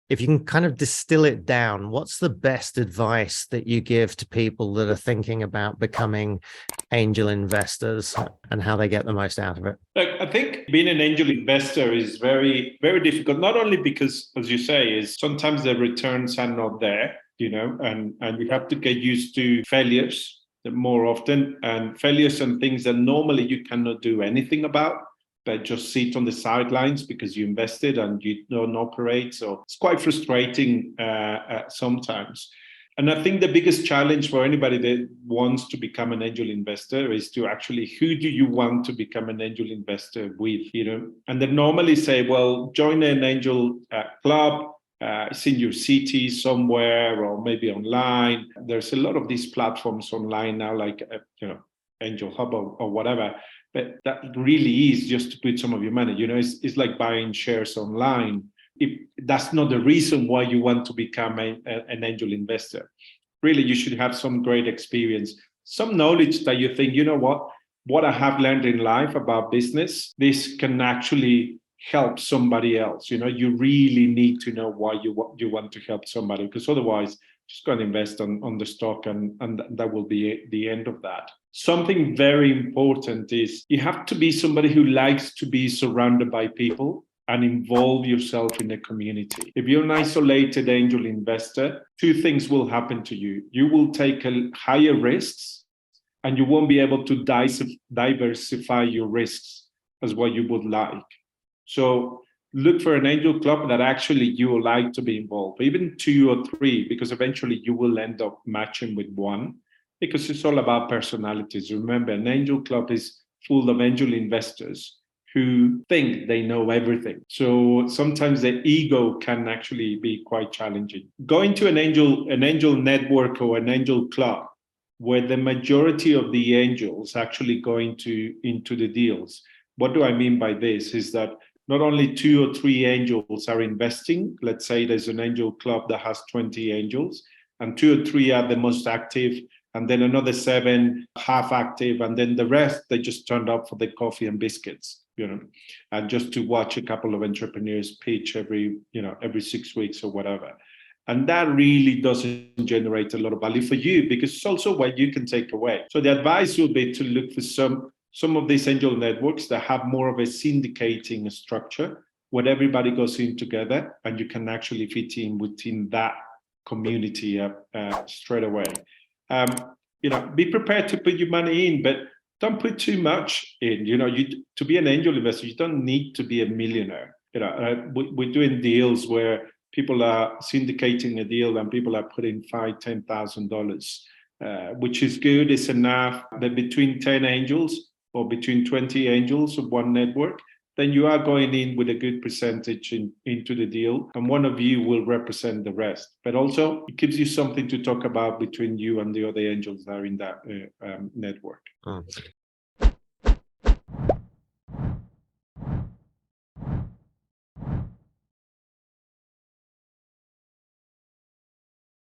if you can kind of distill it down, what's the best advice that you give to people that are thinking about becoming angel investors and how they get the most out of it? Look, I think being an angel investor is very, very difficult, not only because, as you say, is sometimes the returns are not there, and you have to get used to failures more often, and failures and things that normally you cannot do anything about, but just sit on the sidelines because you invested and you don't operate. So it's quite frustrating sometimes. And I think the biggest challenge for anybody that wants to become an angel investor is to actually, who do you want to become an angel investor with? And they normally say, well, join an angel club. It's in your city somewhere, or maybe online. There's a lot of these platforms online now, like Angel Hub or whatever. But that really is just to put some of your money. It's like buying shares online. If that's not the reason why you want to become an angel investor. Really, you should have some great experience, some knowledge that you think, what I have learned in life about business, this can actually help somebody else. You really need to know why you want to help somebody, because otherwise, just go and invest on the stock, and that will be the end of that. Something very important is you have to be somebody who likes to be surrounded by people and involve yourself in a community. If you're an isolated angel investor, two things will happen to you. You will take higher risks, and you won't be able to diversify your risks as what you would like. So look for an angel club that actually you would like to be involved, even 2 or 3, because eventually you will end up matching with one, because it's all about personalities. Remember, an angel club is full of angel investors who think they know everything. So sometimes the ego can actually be quite challenging. Going to an angel network or an angel club where the majority of the angels actually go into the deals. What do I mean by this? Is that not only 2 or 3 angels are investing. Let's say there's an angel club that has 20 angels, and 2 or 3 are the most active, and then another 7 half active, and then the rest, they just turned up for the coffee and biscuits, and just to watch a couple of entrepreneurs pitch every 6 weeks or whatever. And that really doesn't generate a lot of value for you, because it's also what you can take away. So the advice would be to look for some of these angel networks that have more of a syndicating structure, where everybody goes in together and you can actually fit in within that community straight away. Be prepared to put your money in, but don't put too much in. To be an angel investor, you don't need to be a millionaire. We're doing deals where people are syndicating a deal and people are putting $5,000, $10,000, which is good. It's enough. But between 10 angels or between 20 angels of one network, then you are going in with a good percentage into the deal, and one of you will represent the rest. But also, it gives you something to talk about between you and the other angels that are in that network.